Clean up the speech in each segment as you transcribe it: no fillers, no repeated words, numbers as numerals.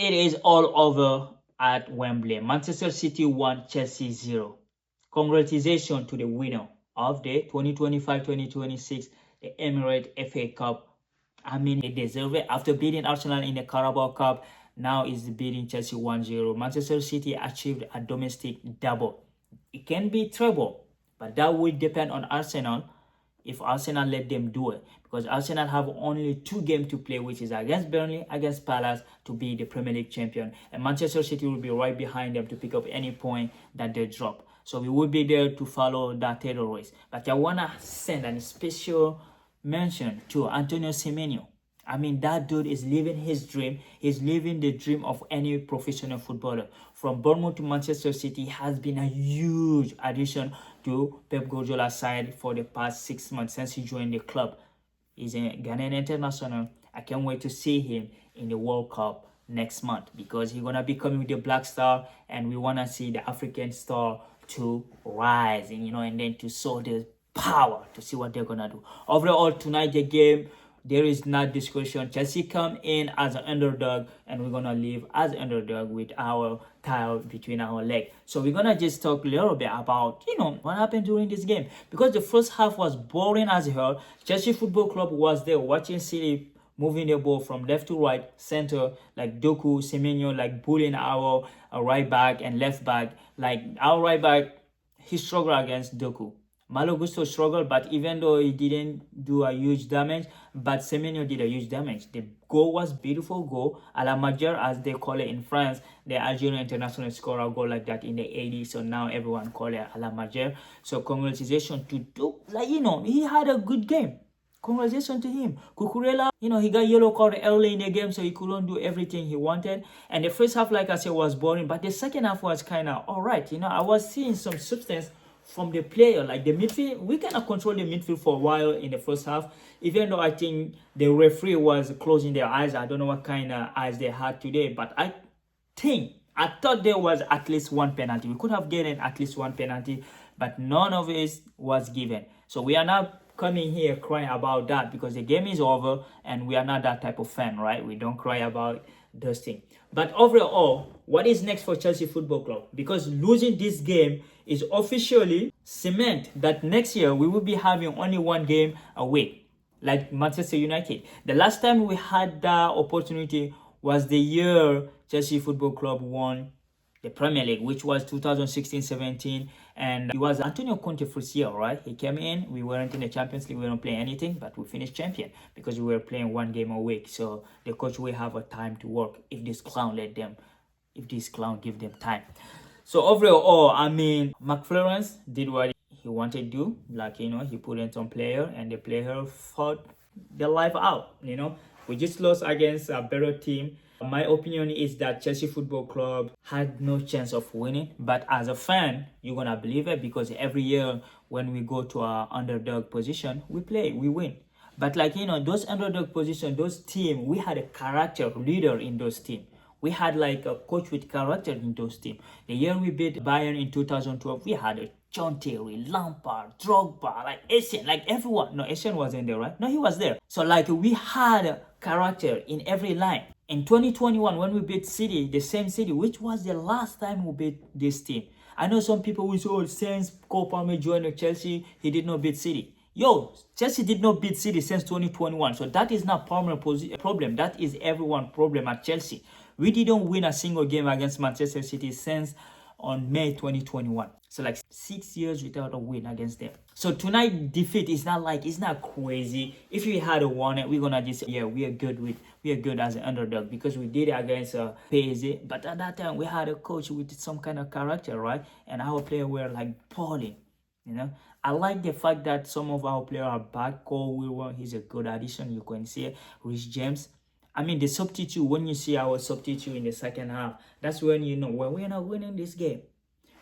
It is all over at Wembley. Manchester City 1, Chelsea 0. Congratulations to the winner of the 2025-2026 the Emirates FA Cup. I mean, they deserve it. After beating Arsenal in the Carabao Cup, now is beating Chelsea 1-0. Manchester City achieved a domestic double. It can be treble, but that will depend on Arsenal if Arsenal let them do it, because Arsenal have only 2 games to play, which is against Burnley, against Palace, to be the Premier League champion, and Manchester City will be right behind them to pick up any point that they drop. So we will be there to follow that title race. But I wanna send a special mention to Antonio Semenyo. I mean, that dude is living his dream. He's living the dream of any professional footballer. From Bournemouth to Manchester City has been a huge addition to Pep Guardiola's side for the past 6 months since he joined the club. He's a Ghanaian international. I can't wait to see him in the World Cup next month, because he's gonna be coming with the Black Star, and we wanna see the African star to rise, and and then to show the power, to see what they're gonna do. Overall, tonight the game, there is not discussion. Chelsea come in as an underdog, and we're gonna leave as an underdog with our tail between our legs. So we're gonna just talk a little bit about what happened during this game, because the first half was boring as hell. Chelsea Football Club was there watching City moving the ball from left to right, center, like Doku, Semenyo, like bullying our right back and left back. Like our right back, he struggled against Doku. Malo Gusto struggled, but even though he didn't do a huge damage, but Semenyo did a huge damage. The goal was beautiful goal, a la Major, as they call it in France. The Algerian international scored a goal like that in the 80s, so now everyone call it a la Major. So congratulations to Duke. He had a good game. Congratulations to him. Cucurella, he got yellow card early in the game, so he couldn't do everything he wanted. And the first half, like I said, was boring, but the second half was kind of all right. I was seeing some substance from the player, like the midfield. We cannot control the midfield for a while in the first half, even though I think the referee was closing their eyes. I don't know what kind of eyes they had today, but I thought there was at least one penalty. We could have gotten at least one penalty, but none of it was given. So we are not coming here crying about that, because the game is over and we are not that type of fan, right? We don't cry about those things. But overall, what is next for Chelsea Football Club? Because losing this game is officially cement that next year we will be having only 1 game a week, like Manchester United. The last time we had that opportunity was the year Chelsea Football Club won the Premier League, which was 2016-17, and it was Antonio Conte first year, right? He came in, we weren't in the Champions League, we weren't playing anything, but we finished champion because we were playing 1 game a week. So the coach will have a time to work if this clown give them time. So overall, I mean, McFlorence did what he wanted to do. Like, he put in some player, and the player fought their life out. We just lost against a better team. My opinion is that Chelsea Football Club had no chance of winning, but as a fan, you're gonna believe it, because every year when we go to our underdog position, we win. But those underdog position, those team, we had a character leader in those team. We had like a coach with character in those team. The year we beat Bayern in 2012, we had a John Terry, Lampard, Drogba, like Essien, like everyone. No, Essien wasn't there, right? No, he was there. So we had a character in every line. In 2021, when we beat City, the same City, which was the last time we beat this team. I know some people will say, since Cole Palmer joined Chelsea, he did not beat City. Yo, Chelsea did not beat City since 2021. So that is not Palmer problem. That is everyone's problem at Chelsea. We didn't win a single game against Manchester City since on May 2021. So 6 years without a win against them. So tonight defeat is not crazy. If we had won it, we're gonna just say, we are good as an underdog, because we did it against PSG. But at that time we had a coach with some kind of character, right? And our players were balling. I like the fact that some of our players are back. Cole Wilwon, he's a good addition. You can see Rich James. I mean, the substitute, when you see our substitute in the second half, that's when we're not winning this game.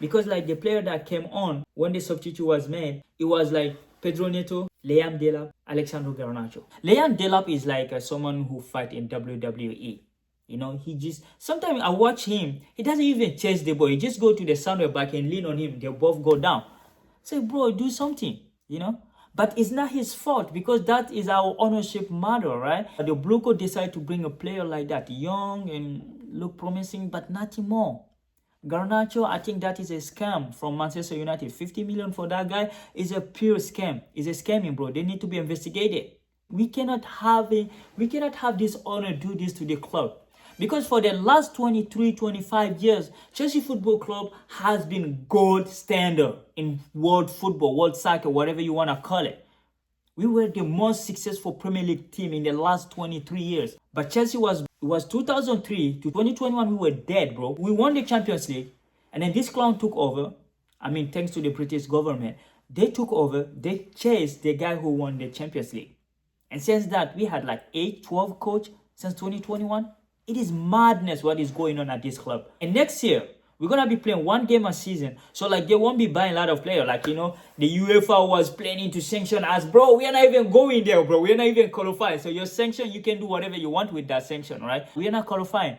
Because the player that came on when the substitute was made, it was Pedro Neto, Liam Delap, Alexandro Garnacho. Liam Delap is someone who fight in WWE. He just, sometimes I watch him, he doesn't even chase the ball. He just go to the center back and lean on him. They both go down. Say, bro, do something, But it's not his fault because that is our ownership matter, right? The Blue Coat decided to bring a player like that, young and look promising, but nothing more. Garnacho, I think that is a scam from Manchester United. 50 million for that guy is a pure scam. It's a scamming, bro. They need to be investigated. We cannot have this owner do this to the club. Because for the last 23, 25 years, Chelsea Football Club has been gold standard in world football, world soccer, whatever you want to call it. We were the most successful Premier League team in the last 23 years. But Chelsea was 2003 to 2021, we were dead, bro. We won the Champions League, and then this clown took over. I mean, thanks to the British government. They took over, they chased the guy who won the Champions League. And since that, we had like 8, 12 coach since 2021. It is madness what is going on at this club. And next year, we're going to be playing one game a season. So, like, they won't be buying a lot of players. Like, you know, the UEFA was planning to sanction us. Bro, we are not even going there, bro. We are not even qualifying. So, your sanction, you can do whatever you want with that sanction, right? We are not qualifying.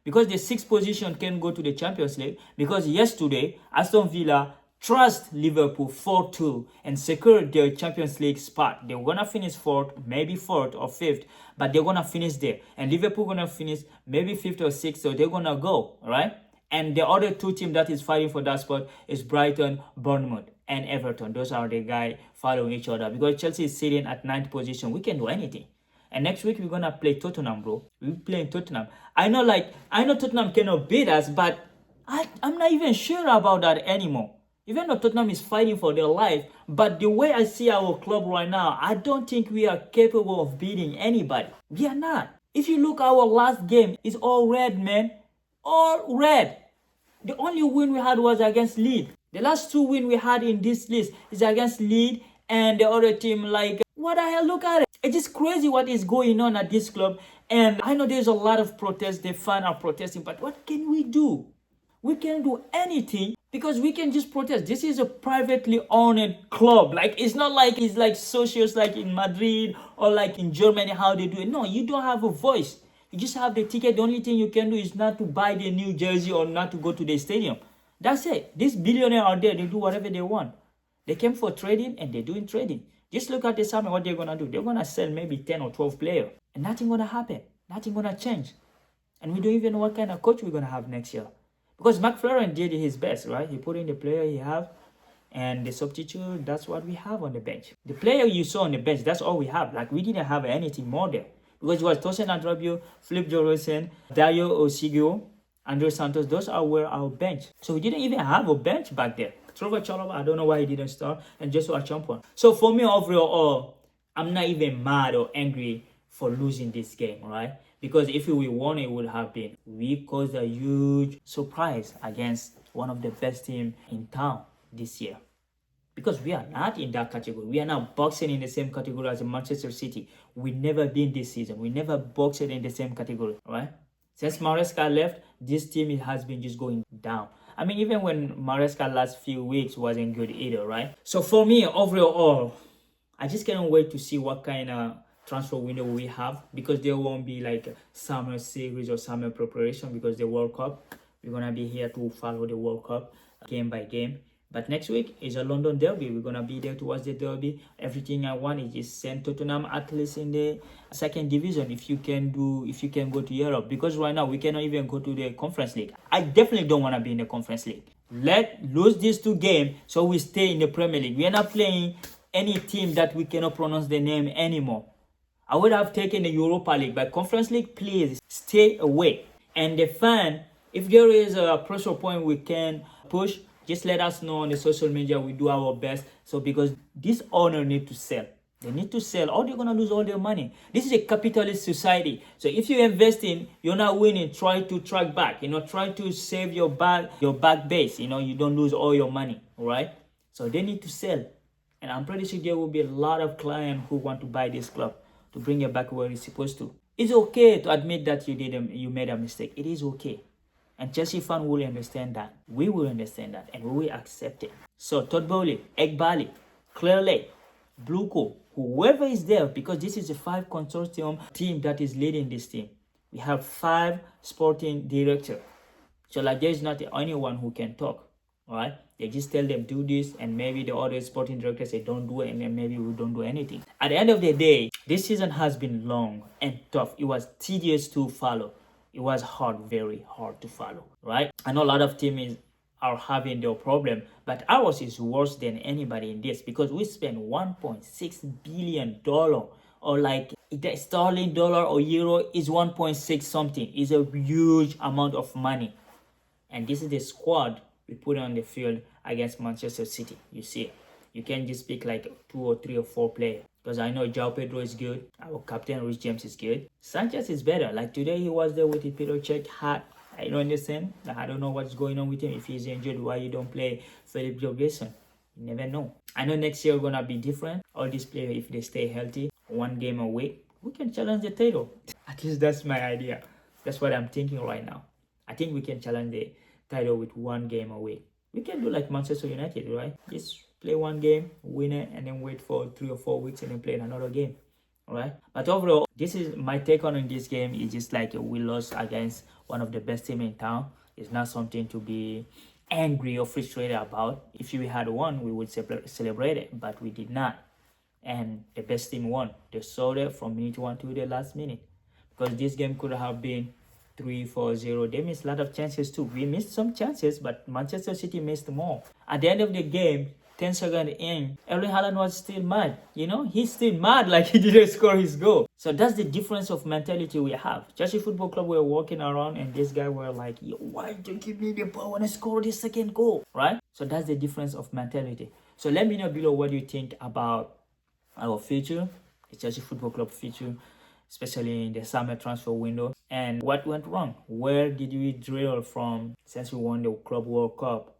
Because the 6th position can go to the Champions League. Because yesterday, Aston Villa trust Liverpool 4-2 and secure their Champions League spot. They're going to finish 4th, maybe 4th or 5th, but they're going to finish there. And Liverpool going to finish maybe 5th or 6th, so they're going to go, right? And the other two teams that is fighting for that spot is Brighton, Bournemouth, and Everton. Those are the guys following each other. Because Chelsea is sitting at 9th position, we can do anything. And next week, we're going to play Tottenham, bro. We're playing Tottenham. I know Tottenham cannot beat us, but I'm not even sure about that anymore. Even though Tottenham is fighting for their life, but the way I see our club right now, I don't think we are capable of beating anybody. We are not. If you look at our last game, it's all red, man. All red. The only win we had was against Leeds. The last 2 wins we had in this list is against Leeds and the other team. Like, what the hell? Look at it. It's just crazy what is going on at this club. And I know there's a lot of protests. The fans are protesting. But what can we do? We can't do anything because we can just protest. This is a privately owned club. Like, it's not like it's like socials like in Madrid or like in Germany, how they do it. No, you don't have a voice. You just have the ticket. The only thing you can do is not to buy the new jersey or not to go to the stadium. That's it. These billionaires out there, they do whatever they want. They came for trading and they're doing trading. Just look at the summer, what they're going to do. They're going to sell maybe 10 or 12 players. And nothing going to happen. Nothing going to change. And we don't even know what kind of coach we're going to have next year. Because McLaren did his best, right? He put in the player he have. And the substitute, that's what we have on the bench. The player you saw on the bench, that's all we have. Like, we didn't have anything more there. Because it was Tosin Adrabio, Philip Jorgensen, Dayo Osigio, Andre Santos. Those were our bench. So we didn't even have a bench back there. Trevor Chalobah, I don't know why he didn't start. And Joshua Champon. So for me, overall, I'm not even mad or angry for losing this game, right? Because if we won, it would have been. We caused a huge surprise against one of the best teams in town this year. Because we are not in that category. We are not boxing in the same category as Manchester City. We never been this season. We never boxed in the same category, right? Since Maresca left, this team has been just going down. I mean, even when Maresca last few weeks wasn't good either, right? So for me, overall, I just cannot wait to see what kind of transfer window we have, because there won't be like a summer series or summer preparation because the World Cup. We're going to be here to follow the World Cup game by game. But next week is a London derby. We're going to be there to watch the derby. Everything I want is just send Tottenham at least in the second division if you can go to Europe. Because right now we cannot even go to the Conference League. I definitely don't want to be in the Conference League. Let's lose these 2 games so we stay in the Premier League. We are not playing any team that we cannot pronounce the name anymore. I would have taken the Europa League, but Conference League, please stay away. And the fan, if there is a pressure point we can push, just let us know on the social media. We do our best. So because this owner need to sell. They need to sell or they're going to lose all their money. This is a capitalist society. So if you invest in, you're not winning, try to track back. Try to save your back base. You don't lose all your money, all right? So they need to sell. And I'm pretty sure there will be a lot of clients who want to buy this club to bring it back where it's supposed to. It's okay to admit that you made a mistake. It is okay. And Chelsea fans will understand that. We will understand that. And we will accept it. So Todd Bowley, Egbali, Claire Lake, Blue Co, whoever is there, because this is a 5 consortium team that is leading this team. We have 5 sporting directors. So like there's not anyone who can talk. Alright? They just tell them do this, and maybe the other sporting director say don't do it, and then maybe we don't do anything. At the end of the day, this season has been long and tough. It was tedious to follow. It was hard, very hard to follow, right? I know a lot of teams are having their problem, but ours is worse than anybody in this because we spent $1.6 billion, or like the sterling dollar or euro is 1.6 something. It's a huge amount of money. And this is the squad we put on the field against Manchester City. You see, you can't just pick like 2 or 3 or 4 players. Because I know João Pedro is good. Our captain, Rich James, is good. Sanchez is better. Like today, he was there with the Peter Cech hat. I don't understand. I don't know what's going on with him. If he's injured, why you don't play Philip Jorgensen? You never know. I know next year going to be different. All these players, if they stay healthy, 1 game a week, we can challenge the title. At least that's my idea. That's what I'm thinking right now. I think we can challenge the title with 1 game a week. We can do like Manchester United, right? Just play 1 game, win it, and then wait for 3 or 4 weeks and then play another game. All right. But overall, this is my take on this game. It's just like we lost against one of the best teams in town. It's not something to be angry or frustrated about. If we had won, we would celebrate it, but we did not. And the best team won. They sold it from minute 1 to the last minute. Because this game could have been 3-4-0. They missed a lot of chances too. We missed some chances, but Manchester City missed more. At the end of the game, 10 seconds in, Erling Haaland was still mad. You know, he's still mad like he didn't score his goal. So that's the difference of mentality we have. Chelsea Football Club were walking around and this guy were like, yo, why don't you give me the ball when I score the second goal? Right? So that's the difference of mentality. So let me know below what you think about our future, the Chelsea Football Club future, especially in the summer transfer window, and what went wrong. Where did we drill from since we won the Club World Cup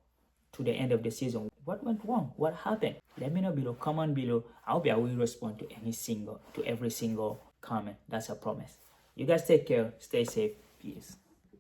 to the end of the season? What went wrong? What happened? Let me know below. Comment below. I will respond to every single comment. That's a promise. You guys take care. Stay safe. Peace.